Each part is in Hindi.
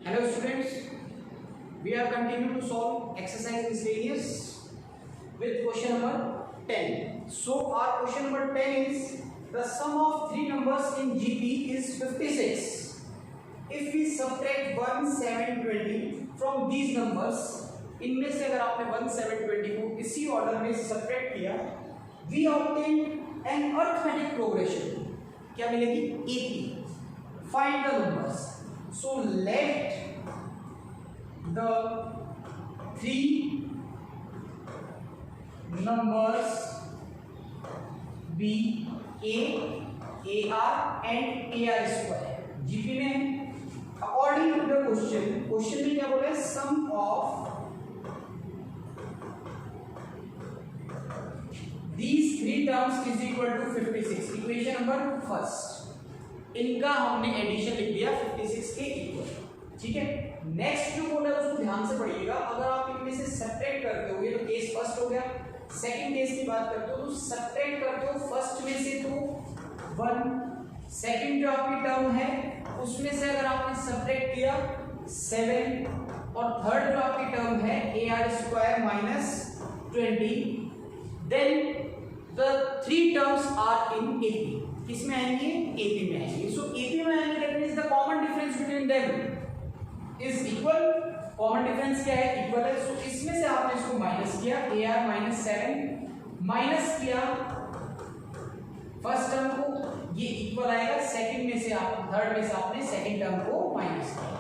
Hello students, we are continuing to solve exercise miscellaneous with question number 10. So our question number 10 is the sum of three numbers in GP is 56. If we subtract 1, 7, 20 from these numbers, इनमें से अगर आपने 1, 7, 20 को इसी ऑर्डर में सब्ट्रैक्ट किया, we obtain an arithmetic progression. क्या मिलेगी? 80. Find the numbers. So let the three numbers be A, AR and AR square. GP में according to the question में क्या बोला है? Sum of these three terms is equal to 56. Equation number first, इनका हमने एडिशन लिख दिया 56 के इक्वल. ठीक है. नेक्स्ट जो बोला है उसको ध्यान से पढ़िएगा. अगर आप इनमें से सब्ट्रैक्ट करते हो, ये तो केस फर्स्ट हो गया. सेकंड केस की बात करते हो तो सब्ट्रैक्ट करते हो फर्स्ट में से तो 1, सेकंड जो आपकी टर्म है उसमें से अगर आपने सब्ट्रैक्ट किया 7 और थर्ड जो आपकी टर्म है AR square minus 20, then the three terms are in AP. किसमें आएंगे? AP में आएंगे. सो AP में आएंगे that means the common difference between them is equal. Common difference क्या है? इक्वल है. सो इसमें से आपने इसको माइनस किया, AR माइनस 7 माइनस किया फर्स्ट टर्म को, ये इक्वल आएगा. सेकंड में से आप थर्ड में से आपने सेकंड टर्म को माइनस किया.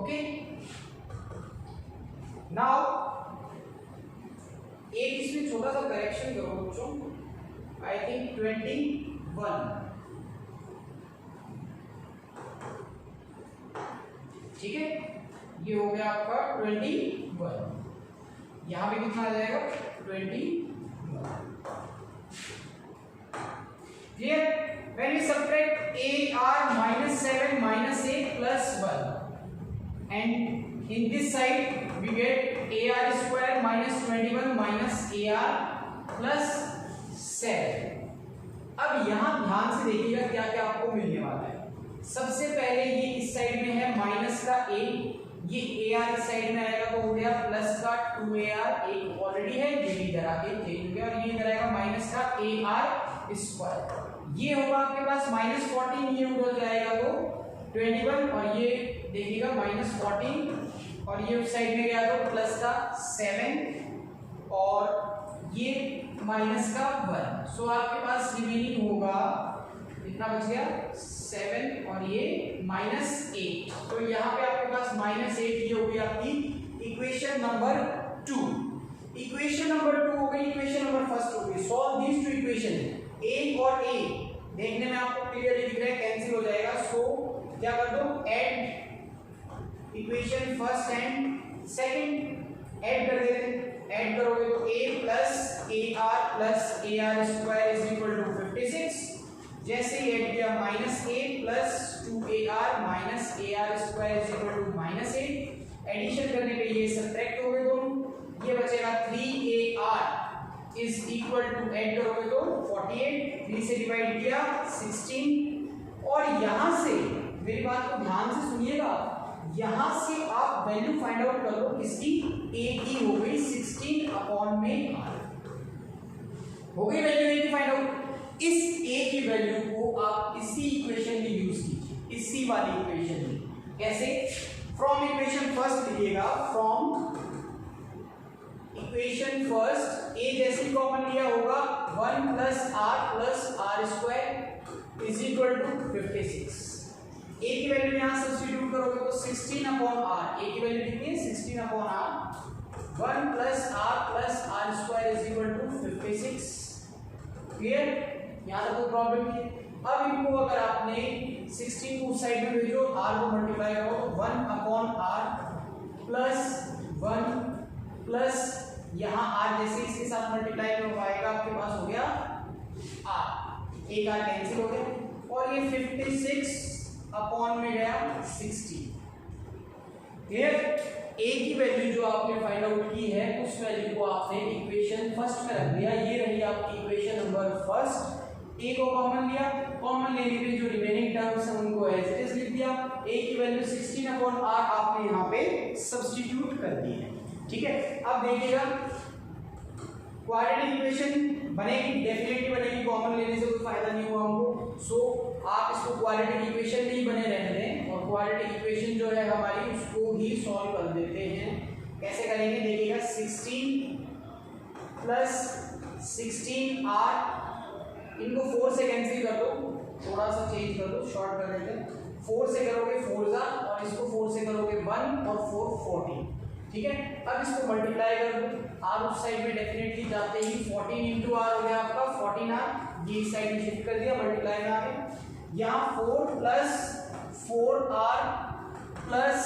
ओके. नाउ एक इसमें छोटा सा करेक्शन करो बच्चों. I think 21. ठीक है, ये हो गया आपका 21. यहां पे कितना आ जाएगा? 21. Clear? When we subtract AR minus 7 minus 8 plus 1 and in this side we get AR square minus 21 minus AR plus 7. अब यहां ध्यान से देखिएगा क्या क्या आपको मिलने वाला है. सबसे पहले ये इस साइड में है माइनस का A, ये AR इस साइड में आएगा तो हो गया प्लस का 2AR. एक ऑलरेडी है, ये भी इधर आके चेंज हो गया और ये इधर आएगा माइनस का AR स्क्वायर. ये होगा आपके पास माइनस 14, ये उधर जाएगा तो 21 और ये देखिएगा माइनस 14 और ये उस साइड में गया तो प्लस का 7 और ये माइनस का 1. सो आपके पास रिमेनिंग होगा कितना बच गया? 7 और ये माइनस 8. तो यहाँ पे आपके पास माइनस 8 ये हो गई आपकी इक्वेशन नंबर 2. इक्वेशन नंबर 2 हो गई. इक्वेशन नंबर फर्स्ट हो गई. Solve these two equation. A और A देखने में आपको क्लियरली दिख रहा है, कैंसिल हो जाएगा. सो क्या कर दो? Add equation first and second add कर देते हैं. ऐड करोगे तो A plus AR plus AR square is equal to 56. जैसे ही ऐड किया minus 8 plus 2AR minus AR square is equal to minus 8. Addition करने पे ये सब्ट्रैक्ट हो गए दोनों. ये बचेगा 3AR is equal to, add करोगे तो 48. 3 से डिवाइड किया 16 और यहां से मेरी बात को ध्यान से सुनिएगा. यहां से आप वैल्यू फाइंड आउट कर लो किसकी? A की हो गई 16 अपॉन में R. हो गई वैल्यू A की फाइंड आउट. इस A की वैल्यू को आप इसी इक्वेशन में यूज कीजिए, इसी वाली इक्वेशन में. कैसे? फ्रॉम इक्वेशन फर्स्ट लिखिएगा. फ्रॉम इक्वेशन फर्स्ट A जैसे कॉमन लिया होगा 1 plus R square is equal to 56. A की वैल्यू यहां सब्स्टिट्यूट करोगे तो 16 अपॉन R. A की वैल्यू कितनी है? 16 upon R. 1 plus R square is equal to 56. Clear? यहां तक कोई प्रॉब्लम नहीं है. अब इनको अगर आपने 16 को उस साइड में भेजो, R को मल्टीप्लाई करो, 1 अपॉन R प्लस 1 प्लस यहां R जैसे इसके साथ मल्टीप्लाई में आएगा आपके पास हो गया R. एक R कैंसिल हो गया और ये 56 अपॉन में गया 60. क्लियर? A की वैल्यू जो आपने फाइंड आउट की है उस वैल्यू को आपने इक्वेशन फर्स्ट में रख दिया. ये रही आपकी इक्वेशन नंबर फर्स्ट. a को कॉमन लिया, कॉमन लेने पे जो रिमेनिंग टर्म्स हैं उनको एज इट इज लिख दिया, a की वैल्यू 16/r आपने यहाँ पे सब्स्टिट्यूट कर दी है। ठीक है, अब देखिएगा क्वाड्रेटिक इक्वेशन बनेगी, डेफिनेटली बनेगी, कॉमन लेने से कोई फायदा नहीं हुआ हमको। सो आप इसको क्वाड्रेटिक इक्वेशन नहीं बने रहने दें और क्वाड्रेटिक इक्वेशन जो है हमारी उसको ही सॉल्व कर देते हैं। कैसे करेंगे देखिएगा, 16 प्लस 16r, इनको 4 से कैंसिल कर दो, थोड़ा सा चेंज कर दो, शॉर्ट कर देते हैं। 4 से करोगे 4 और इसको 4 से करोगे 1 और 4 14। ठीक है, अब इसको मल्टीप्लाई कर दो, r उस साइड में डेफिनेटली जाते ही 14 इंटू आर हो गया आपका 14r, ये साइड में शिफ्ट कर दिया, मल्टीप्लाई में आ गया। यहाँ 4 प्लस 4r प्लस,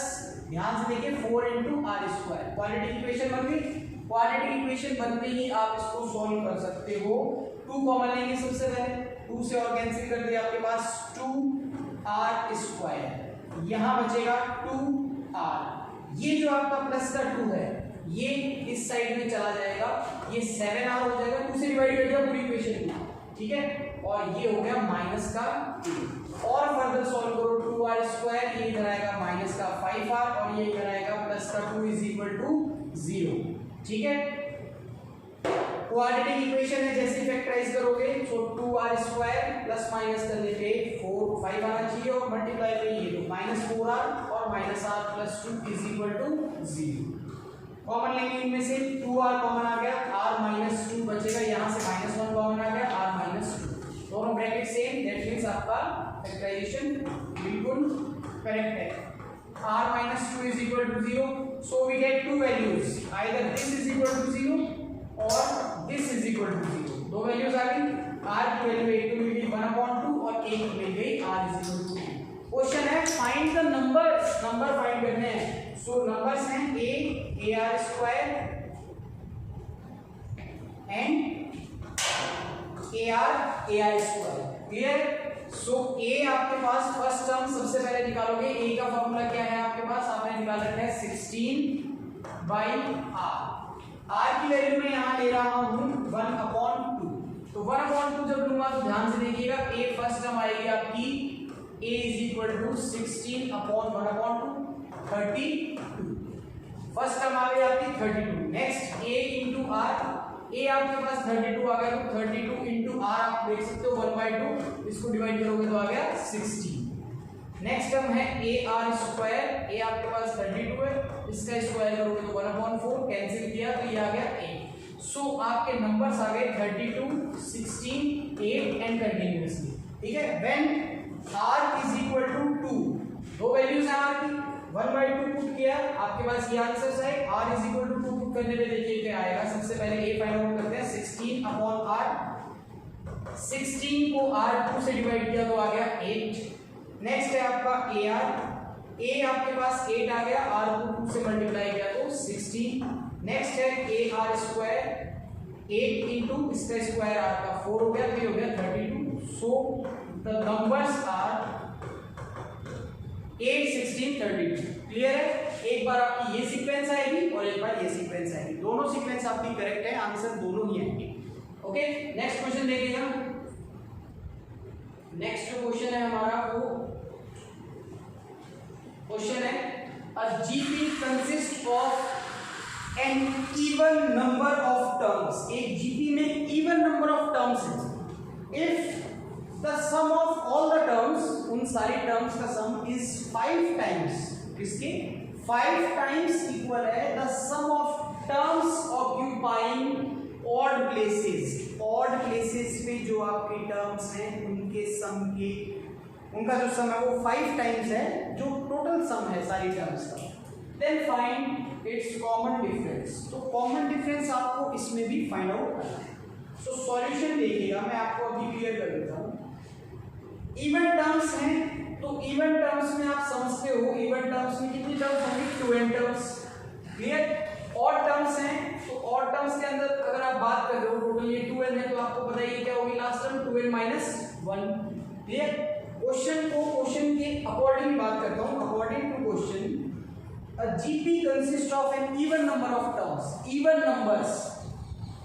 ध्यान से देखिए 4 into R square, quadratic equation बन गई। क्वाड्रेटिक इक्वेशन बनते ही आप इसको सॉल्व कर सकते हो। 2 कॉमन लेंगे सबसे पहले, 2 से और कैंसिल कर दिया, आपके पास 2r स्क्वायर, यहाँ बचेगा 2r, ये जो आपका प्लस का 2 है ये इस साइड में चला जाएगा, ये 7r हो जाएगा, 2 से डिवाइड कर दिया पूरी इक्वेशन को। ठीक है, और ये हो गया माइनस का 2, और फर्दर सॉल्व करो, 2r स्क्वायर, ये इधर आएगा माइनस का 5r और ये इधर आएगा प्लस का 2 इज इक्वल टू 0। ठीक है, क्वाड्रेटिक इक्वेशन है, जैसे फैक्टराइज करोगे तो 2r स्क्वायर प्लस माइनस करने पे 5 आना चाहिए और मल्टीप्लाई पे ये तो -4r और -r plus 2 is equal to 0। Common लेंगे इनमें से, 2r कॉमन आ गया, r -2 बचेगा, यहाँ से -1 कॉमन आ गया, r -2, दोनों ब्रैकेट सेम, दैट मींस आपका फैक्टराइजेशन बिल्कुल करेक्ट है। r -2 is equal to 0, so we get two values, either this is equal to 0 और this is equal to 0, दो वैल्यूज आ गई। r की वैल्यू एक तो मिल गई 1/2 और एक मिल गई r is equal to 2। Question है find the numbers, number find करने हैं। सो नंबर्स हैं ar square and ar square, clear. So a आपके पास फर्स्ट टर्म सबसे पहले निकालोगे, a का फॉर्मूला क्या है आपके पास, आपने निकाल रखा है 16/r, r की वैल्यू मैं यहाँ ले रहा हूँ 1/2, तो 1/2 जब लूंगा तो ध्यान से देखिएगा, a फर्स्ट टर्म आएगी आपकी a is equal to 16/1/2 32, first term आ गई आपकी 32। Next a into r, a आपके पास 32 आ गया तो 32 इंटू r आप देख सकते हो 1/2, इसको डिवाइड करोगे तो आ गया 16। नेक्स्ट टर्म है ar स्क्वायर, a आपके पास 32 है, इसका स्क्वायर करोगे तो 1/4, कैंसिल किया तो ये आ गया 8। सो आपके नंबर्स आ गए 32, 16, 8 एंड कंटिन्यूअसली। ठीक है, व्हेन r इज इक्वल टू 2, दो वैल्यूज हैं r की, 1/2 पुट किया, आपके पास ये आंसर्स है। r is equal to 2 put करने पे देखिए क्या आएगा, सबसे पहले a फाइंड आउट करते हैं, 16/r, 16 को r2 से डिवाइड किया तो आ गया 8। नेक्स्ट है आपका ar, a आपके पास 8 आ गया, r को 2 से मल्टीप्लाई किया तो 16। नेक्स्ट है ar स्क्वायर, 8 इंटू इसका स्क्वायर r का 4 हो गया, तो ये हो गया 32। So the numbers are 8, 16, 32। Clear है, एक बार आपकी ये सीक्वेंस आएगी और एक बार ये सीक्वेंस आएगी, दोनों सीक्वेंस आपकी करेक्ट है, आंसर दोनों ही आएंगे। ओके, नेक्स्ट क्वेश्चन देखिएगा। नेक्स्ट जो क्वेश्चन है हमारा वो क्वेश्चन है, a GP consist of an even number of terms, एक जीपी में इवन नंबर ऑफ टर्म्स है। If the sum of all the terms, उन सारी टर्म्स का सम इज 5 टाइम्स, किसके 5 टाइम्स इक्वल है the sum of terms occupying odd places, odd places पे जो आपके टर्म्स हैं उनके सम के, उनका जो सम है वो 5 टाइम्स है जो टोटल सम है सारी टर्म्स का। Then find its common difference, तो कॉमन डिफरेंस आपको इसमें भी फाइंड आउट करना है। सो सॉल्यूशन देखिएगा, मैं आपको अभी क्लियर कर देता हूँ। इवन टर्म्स हैं तो इवन टर्म्स में आप समझते हो, इवन टर्म्स में कितनी टर्म्स होंगी, 2n terms, clear. Odd terms हैं तो ऑड टर्म्स के अंदर अगर आप बात कर रहे हो टोटल ये 2n है, तो आपको पता ही क्या होगी last term 2n - 1, clear. Question के अकॉर्डिंग बात करता हूँ, according to question a GP consists of an even number of terms, even numbers,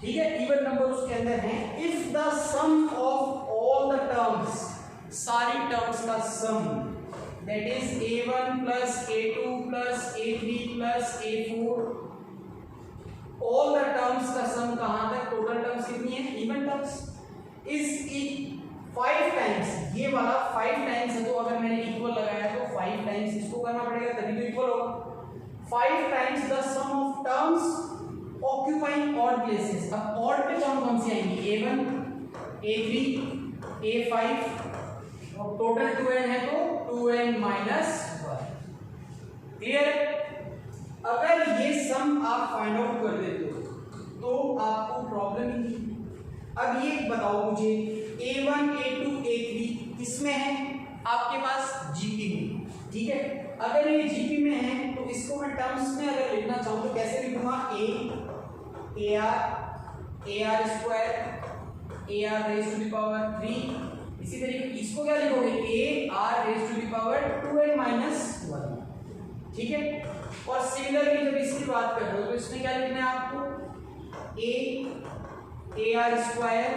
ठीक है, even number उसके अंदर हैं। if the sum of all all the terms, सारी टर्म्स का sum, that is a1 plus a2 plus a3 plus a4, all the terms का सम कहां तक, टोटल टर्म्स कितनी है, इवन टर्म्स, इज 5 टाइम्स, ये वाला 5 टाइम्स है, तो अगर मैंने इक्वल लगाया तो 5 टाइम्स इसको करना पड़ेगा तभी तो इक्वल होगा। 5 times the sum of terms occupying odd places. अब ऑड पे कौन सी आएंगी, a1 a3 a5 और टोटल 2n है तो 2n minus 1। क्लियर? अगर ये सम आप फाइंड आउट कर देते हो तो आपको प्रॉब्लम ही नहीं। अब ये बताओ मुझे a1 a2 a3 किसमें है, आपके पास जीपी में, ठीक है। अगर ये जीपी में है तो इसको मैं टर्म्स में अगर लिखना चाहूँ तो कैसे लिखूंगा, ar square ar raise to the power 3, इसी तरीके इसको क्या लिखोगे, ar raise to the power 2n minus 1, ठीक है। और सिमिलरली जब इसकी बात कर रहे हो तो इसमें क्या लिखना है आपको, ar स्क्वायर,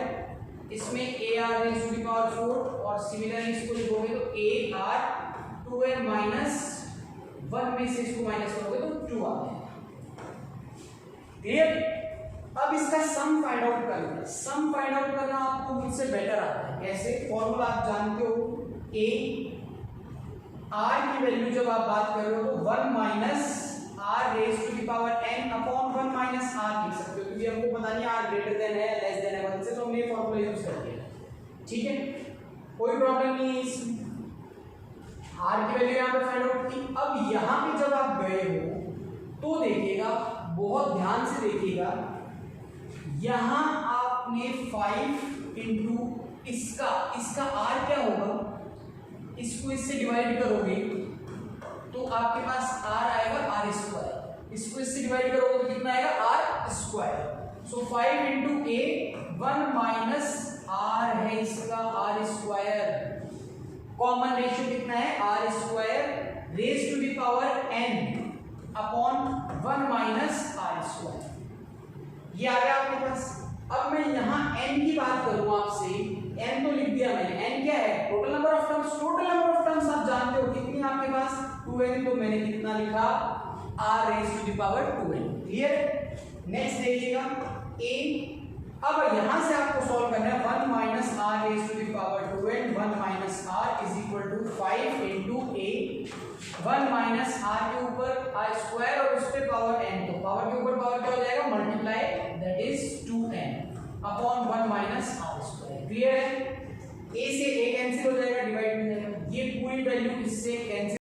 इसमें ar raise to the power 4 और सिमिलरली इसको लिखोगे तो ar 2n minus 1 में से इसको माइनस करोगे तो 2 आ जाएगा। क्लियर? अब इसका सम फाइंड आउट करना है। सम फाइंड आउट करना आपको मुझसे बेटर आता है। कैसे? फॉर्मूला आप जानते हो, a r की वैल्यू जब आप बात कर रहे हो तो 1 minus r raise to the power n upon 1 minus r लिख सकते हो, क्योंकि हमको पता नहीं r ग्रेटर देन है लेस देन है 1 से, तो हमने ये फॉर्मूला यूज कर दिया, ठीक है। कोई प्रॉब्लम नहीं है इसमें, r की वैल्यू यहाँ पे फाइंड आउट की। अब यहाँ पे जब आप गए हो तो देखिएगा, बहुत ध्यान से देखिएगा, यहाँ आपने 5 इंटू इसका r क्या होगा, इसको इससे डिवाइड करोगे तो आपके पास r आएगा r स्क्वायर, इसको इससे डिवाइड करोगे तो कितना आएगा, r square. So 5 into a 1 minus r है इसका r स्क्वायर, कॉमन रेशियो कितना है, r square raise to the power n upon 1 minus r square, ये आ गया आपके पास। अब मैं यहाँ n की बात करूँ आपसे, n तो लिख दिया मैंने, n क्या है, total number of terms. Total number of terms आप जानते हो कितनी है आपके पास, 2n, तो मैंने कितना लिखा, r raise to the power 2n। Clear? Next देखिएगा a, अब यहाँ से आपको सॉल्व करना है, 1 minus r raise to the power 2n, 1 minus r is equal to 5 into a, 1 minus r के ऊपर r स्क्वायर और उस पे पावर n, तो पावर के ऊपर पावर क्या हो जाएगा, multiply, that is 2n upon 1 minus r square. Clear है? a से a कैंसिल हो जाएगा, डिवाइड हो जाएगा, ये पूरी वैल्यू इससे कैंसिल